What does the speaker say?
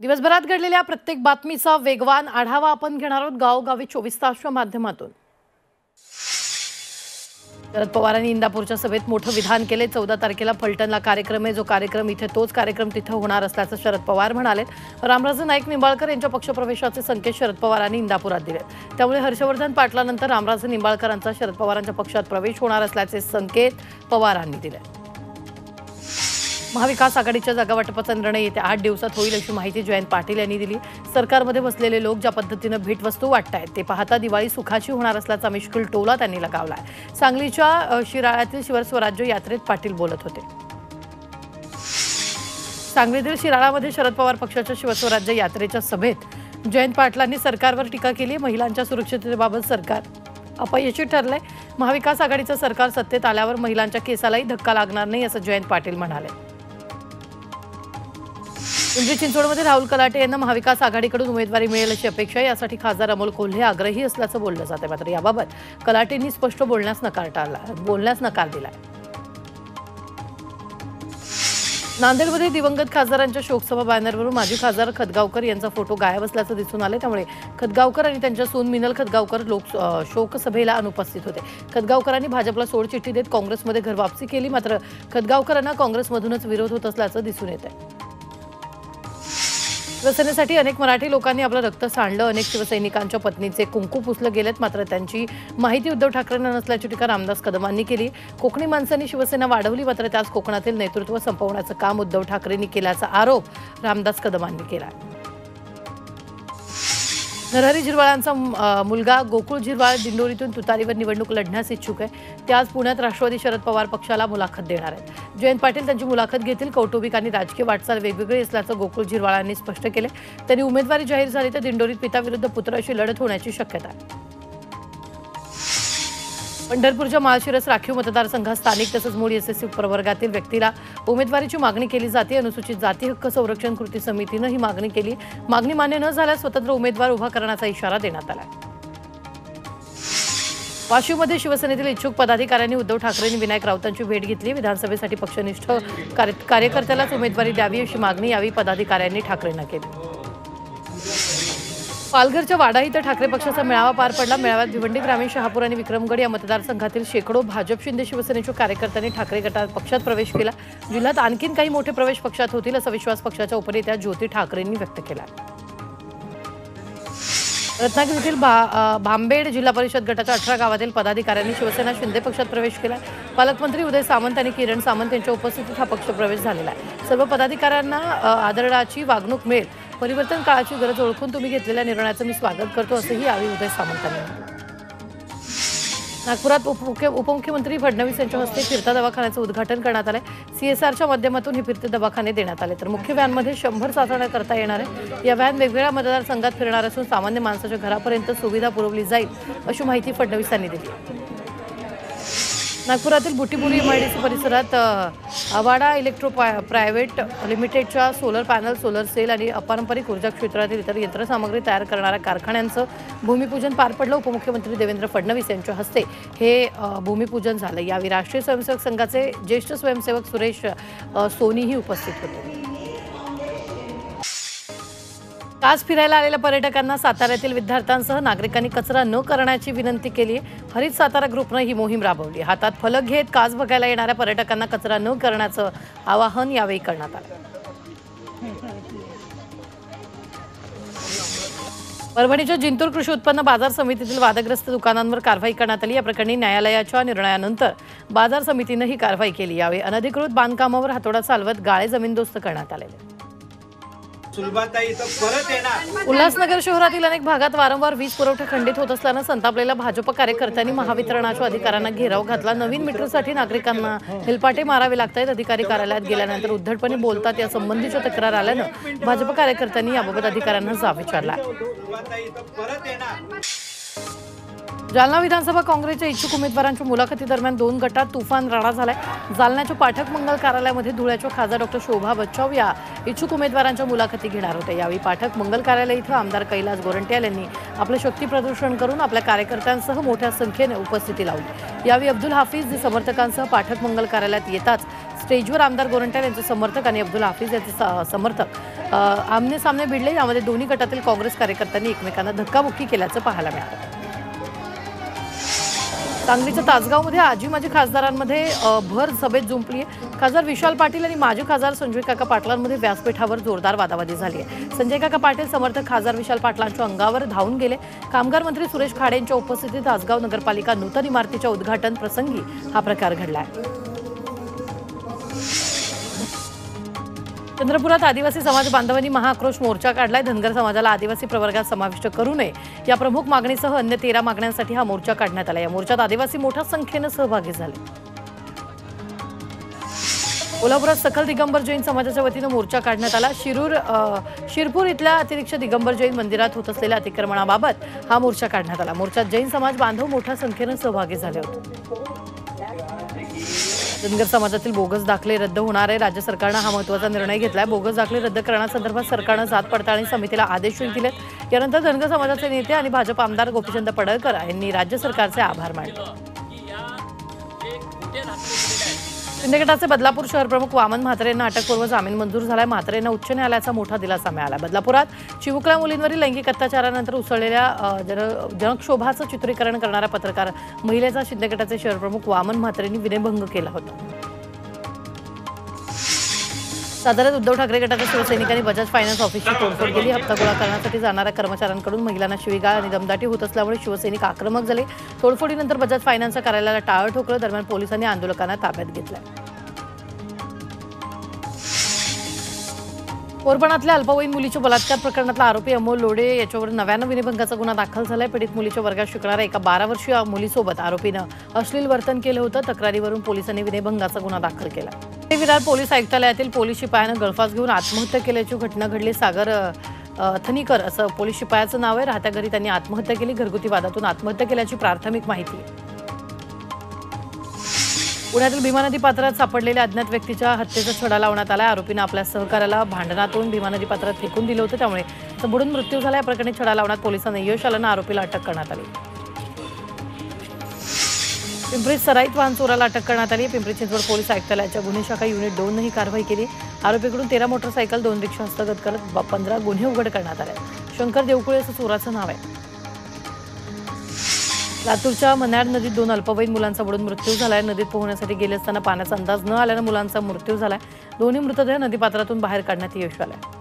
दिवसभरात घडलेल्या प्रत्येक बातमीचा वेगवान आढावा आपण घेणार आहोत गावोगावी 24 तासच्या माध्यमातून। शरद पवारांनी इंदापूरच्या सभेत मोठं विधान केले। 14 तारखेला फलटणला कार्यक्रम आहे, जो कार्यक्रम इथे तोच कार्यक्रम तिथे होणार असल्याचं शरद पवार म्हणाले। रामराजे नाईक निंबाळकर यांच्या पक्षप्रवेशाचे संकेत शरद पवारांनी इंदापुरात दिले। त्यामुळे हर्षवर्धन पाटलांनंतर रामराजे निंबाळकरांचा शरद पवारांच्या पक्षात प्रवेश होणार असल्याचे संकेत पवारांनी दिले। महाविकास आघाडीच्या जागावाटपाचा निर्णय येत्या 8 दिवसात होईल अशी माहिती जयंत पाटील यांनी दिली। सरकारमध्ये बसलेले लोक ज्या पद्धतीने भेटवस्तू वाटतायत ते पाहता दिवाळी सुखाची होणार असल्याचा मिश्किल टोला त्यांनी लगावलाय। सांगलीच्या शिराळ्यातील शिवस्वराज्य यात्रेत पाटील बोलत होते। सांगलीतील शिराळामध्ये शरद पवार पक्षाच्या शिवस्वराज्य यात्रेच्या सभेत जयंत पाटलांनी सरकारवर टीका केली। महिलांच्या सुरक्षिततेबाबत सरकार अपयशी ठरले। महाविकास आघाडीचं सरकार सत्तेत आल्यावर महिलांच्या केसालाही धक्का लागणार नाही असं जयंत पाटील म्हणाले। पिंपरी चिंचवडमध्ये राहुल कलाटे यांना महाविकास आघाडीकडून उमेदवारी मिळेल अशी अपेक्षा आहे। यासाठी खासदार अमोल कोल्हे आग्रही असल्याचं बोललं जाते। मात्र याबाबत कलाटेंनी स्पष्ट बोलण्यास नकार दिला। नांदेडमध्ये दिवंगत खासदारांच्या शोकसभा बॅनरवरून माजी खासदार खदगावकर यांचा फोटो गायब असल्याचं दिसून आले। त्यामुळे खदगावकर आणि त्यांच्या सून मिनल खदगावकर शोकसभेला अनुपस्थित होते। खदगावकरांनी भाजपला सोडचिठ्ठी देत काँग्रेसमध्ये घरवापसी केली। मात्र खदगावकरांना काँग्रेसमधूनच विरोध होत असल्याचं दिसून येत आहे। शिवसेनेसाठी अनेक मराठी लोकांनी आपलं रक्त सांडलं। अनेक शिवसैनिकांच्या पत्नीचे कुंकू पुसलं गेलेत। मात्र त्यांची माहिती उद्धव ठाकरेंना नसल्याची टीका रामदास कदमांनी केली। कोकणी माणसांनी शिवसेना वाढवली, मात्र त्याच कोकणातील नेतृत्व संपवण्याचं काम उद्धव ठाकरेंनी केल्याचा आरोप रामदास कदमांनी केला। नरहरी झिरवाळांचा मुलगा गोकुळ झिरवाळ दिंडोरीतून तुतारीवर निवडणूक लढण्यास इच्छुक आहे। ते आज पुण्यात राष्ट्रवादी शरद पवार पक्षाला मुलाखत देणार आहेत। जयंत पाटील त्यांची मुलाखत घेतील। कौटुंबिक आणि राजकीय वाटचाल वेगवेगळी असल्याचं गोकुळ झिरवाळांनी स्पष्ट केले। त्यांनी उमेदवारी जाहीर झाली तर दिंडोरीत पिताविरुद्ध पुत्र अशी लढत होण्याची शक्यता आहे। पंढरपूरच्या माळशिरस राखीव मतदारसंघात स्थानिक तसंच मूळ एसएससी प्रवर्गातील व्यक्तीला उमेदवारीची मागणी केली जाते। अनुसूचित जाती हक्क संरक्षण कृती समितीनं ही मागणी केली। मागणी मान्य न झाल्यास स्वतंत्र उमेदवार उभा करण्याचा इशारा देण्यात आला। वाशिममध्ये शिवसेनेतील इच्छुक पदाधिकाऱ्यांनी उद्धव ठाकरेंनी विनायक राऊतांची भेट घेतली। विधानसभेसाठी पक्षनिष्ठ कार्यकर्त्यालाच उमेदवारी द्यावी अशी मागणी यावेळी पदाधिकाऱ्यांनी ठाकरेंना केली। पालघरच्या वाडा इथं ठाकरे पक्षाचा मेळावा पार पडला। मेळाव्यात भिवंडी ग्रामीण, शहापूर आणि विक्रमगड या मतदारसंघातील शेकडो भाजप शिंदे शिवसेनेच्या कार्यकर्त्यांनी ठाकरे गटात पक्षात प्रवेश केला। जिल्ह्यात आणखीन काही मोठे प्रवेश पक्षात होतील असा विश्वास पक्षाच्या उपनेत्या ज्योती ठाकरेंनी व्यक्त केला। रत्नागिरीतील भांबेड जिल्हा परिषद गटाच्या 18 गावातील पदाधिकाऱ्यांनी शिवसेना शिंदे पक्षात प्रवेश केला। पालकमंत्री उदय सामंत आणि किरण सामंत यांच्या उपस्थितीत हा पक्ष प्रवेश झालेला आहे। सर्व पदाधिकाऱ्यांना आदराची वागणूक मिळेल। परिवर्तन काळाची गरज ओळखून तुम्ही घेतलेल्या निर्णयाचं मी स्वागत करतो असंही यावेळी उदय सामंतांनी म्हटलं। नागपुरात उपमुख्यमंत्री फडणवीस यांच्या हस्ते फिरता दवाखान्याचं उद्घाटन करण्यात आलं। सीएसआरच्या माध्यमातून हे फिरते दवाखाने देण्यात आले। तर मुख्य व्हॅनमध्ये 100 चाचण्या करता येणार आहे। या व्हॅन वेगवेगळ्या मतदारसंघात फिरणार असून सामान्य माणसाच्या घरापर्यंत सुविधा पुरवली जाईल अशी माहिती फडणवीस यांनी दिली। नागपुरातील बुटीबुरी एमआयडीसी परिसरात अवाडा इलेक्ट्रो प्रायव्हेट लिमिटेडच्या सोलर पॅनल, सोलर सेल आणि अपारंपरिक ऊर्जा क्षेत्रातील इतर यंत्रसामग्री तयार करणाऱ्या कारखान्यांचं भूमिपूजन पार पडलं। उपमुख्यमंत्री देवेंद्र फडणवीस यांच्या हस्ते हे भूमिपूजन झालं। यावेळी राष्ट्रीय स्वयंसेवक संघाचे ज्येष्ठ स्वयंसेवक सुरेश सोनीही उपस्थित होते। कास फिरायला आलेल्या पर्यटकांना साताऱ्यातील विद्यार्थ्यांसह नागरिकांनी कचरा न करण्याची विनंती केली। हरित सातारा ग्रुपनं ही मोहीम राबवली। हातात फलक घेत कास बघायला येणाऱ्या पर्यटकांना कचरा न करण्याचं आवाहन यावेळी करण्यात आलं। परभणीच्या जिंतूर कृषी उत्पन्न बाजार समितीतील वादग्रस्त दुकानांवर कारवाई करण्यात आली। या प्रकरणी न्यायालयाच्या निर्णयानंतर बाजार समितीनं ही कारवाई केली। यावेळी अनधिकृत बांधकामावर हातोडा चालवत गाळे जमीनदोस्त करण्यात आले। उल्हासनगर शहरातील अनेक भागात वारंवार वीज पुरवठा खंडित होत असल्यानं संतापलेल्या भाजप कार्यकर्त्यांनी महावितरणच्या अधिकाऱ्यांना घेराव घातला। नवीन मीटरसाठी नागरिकांना हेलपाटे मारावे लागतात। अधिकारी कार्यालयात गेल्यानंतर उद्धटपणे बोलतात या संबंधीची तक्रार आल्यानं भाजप कार्यकर्त्यांनी याबाबत अधिकाऱ्यांना जाब विचारला। जालना विधानसभा काँग्रेसच्या इच्छुक उमेदवारांच्या मुलाखतीदरम्यान 2 गटात तुफान राडा झालाय। जालन्याच्या पाठक मंगल कार्यालयामध्ये धुळ्याच्या खासदार डॉक्टर शोभा बच्चाव या इच्छुक उमेदवारांच्या मुलाखती घेणार होते। यावेळी पाठक मंगल कार्यालय इथं आमदार कैलास गोरंट्याल यांनी आपलं शक्ती प्रदर्शन करून आपल्या कार्यकर्त्यांसह मोठ्या संख्येने उपस्थिती लावली। यावेळी अब्दुल हाफिज समर्थकांसह पाठक मंगल कार्यालयात येताच स्टेजवर आमदार गोरंट्याल यांचे समर्थक आणि अब्दुल हाफिज यांचे समर्थक आमने सामने भिडले। यामध्ये दोन्ही गटातील काँग्रेस कार्यकर्त्यांनी एकमेकांना धक्काबुक्की केल्याचं पाहायला मिळालं। सांगलीच्या तासगावमध्ये आजी माजी खासदारांमध्ये भर सभेत जुंपली आहे। खासदार विशाल पाटील आणि माजी खासदार संजय काका पाटलांमध्ये व्यासपीठावर जोरदार वादावादी झाली आहे। संजय काका पाटील समर्थक खासदार विशाल पाटलांच्या अंगावर धावून गेले। कामगार मंत्री सुरेश खाडे यांच्या उपस्थितीत तासगाव नगरपालिका नूतन इमारतीच्या उद्घाटन प्रसंगी हा प्रकार घडला आहे। चंद्रपुरात आदिवासी समाज बांधवांनी महाआक्रोश मोर्चा काढलाय। धनगर समाजाला आदिवासी प्रवर्गात समाविष्ट करू नये या प्रमुख मागणीसह अन्य 13 मागण्यांसाठी हा मोर्चा काढण्यात आला। या मोर्चात आदिवासी मोठ्या संख्येने सहभागी झाले। कोल्हापुरात सकल दिगंबर जैन समाजाच्या वतीने मोर्चा काढण्यात आला। शिरपूर इथल्या अतिरिक्त दिगंबर जैन मंदिरात होत असलेल्या अतिक्रमणाबाबत हा मोर्चा काढण्यात आला। मोर्चात जैन समाज बांधव मोठ्या संख्येने सहभागी झाले होते। धनगर समाजातील बोगस दाखले रद्द होणार आहे। राज्य सरकारने हा महत्त्वाचा निर्णय घेतलाय। बोगस दाखले रद्द करण्यासंदर्भात सरकारनं जात पडताळणी समितीला आदेश दिलेत। यानंतर धनगर समाजाचे नेते आणि भाजप आमदार गोपीचंद पडळकर यांनी राज्य सरकारचे आभार मानले। शिंदे गटाचे बदलापूर शहर प्रमुख वामन म्हात्रे यांना अटकपूर्व जामीन मंजूर झालाय। म्हात्रे यांना उच्च न्यायालयाचा मोठा दिलासा मिळाला। बदलापुरात चिमुकल्या मुलींवरील लैंगिक अत्याचारानंतर उसळलेल्या जनक्षोभाचं चित्रीकरण करणाऱ्या पत्रकार महिलेचा शिंदे गटाचे शहर प्रमुख वामन म्हात्रे यांनी विनयभंग केला होता। साताऱ्यात उद्धव ठाकरे गटाच्या शिवसैनिकांनी बजाज फायनान्स ऑफिसची तोडफोड केली। हप्ता गोळा करण्यासाठी जाणाऱ्या कर्मचाऱ्यांकडून महिलांना शिवीगाळ आणि दमदाटी होत असल्यामुळे शिवसैनिक आक्रमक झाले। तोडफोडीनंतर बजाज फायनान्सच्या कार्यालयाला टाळं ठोकलं। दरम्यान पोलिसांनी आंदोलकांना ताब्यात घेतलं। कोरपणातल्या अल्पवयीन मुलीच्या बलात्कार प्रकरणातला आरोपी अमोल लोढे याच्यावर नव्यानं विनयभंगाचा गुन्हा दाखल झालाय। पीडित मुलीच्या वर्गात शिकणाऱ्या एका 12 वर्षीय मुलीसोबत आरोपीनं अश्लील वर्तन केलं होतं। तक्रारीवरून पोलिसांनी विनयभंगाचा गुन्हा दाखल केला। विरार पोलीस आयुक्तालयातील पोलीस शिपायानं गळफास घेऊन आत्महत्या केल्याची घटना घडली। सागर थनीकर असं पोलीस शिपायाचं नाव आहे। राहत्या घरी त्यांनी आत्महत्या केली। घरगुती वादातून आत्महत्या केल्याची प्राथमिक माहिती आहे। पुण्यातील भीमा नदी पात्रात सापडलेल्या अज्ञात व्यक्तीच्या हत्येचा छडा लावण्यात आला। आरोपीनं आपल्या सहकार्याला भांडणातून भीमा नदी पात्रात फेकून दिलं होतं, त्यामुळे त्याचा बुडून मृत्यू झाला। या प्रकरणी छडा लावण्यात पोलिसांना यश आल्यानं आरोपीला अटक करण्यात आली। पिंपरीत सराईत वाहन चोराला अटक करण्यात आली। पिंपरी चिंचवड पोलीस आयुक्तालयाच्या गुन्हे शाखा युनिट 2 ही कारवाई केली। आरोपीकडून 13 मोटरसायकल 2 रिक्षा हस्तगत करत 15 गुन्हे उघड करण्यात आले। शंकर देवकुळे असं चोराचं नाव आहे। लातूरच्या मन्याड नदीत 2 अल्पवयीन मुलांचा बुडून मृत्यू झालाय। नदीत पोहण्यासाठी गेले असताना पाण्याचा अंदाज न आल्यानं मुलांचा मृत्यू झालाय। दोन्ही मृतदेह नदीपात्रातून बाहेर काढण्यात यश आलंय।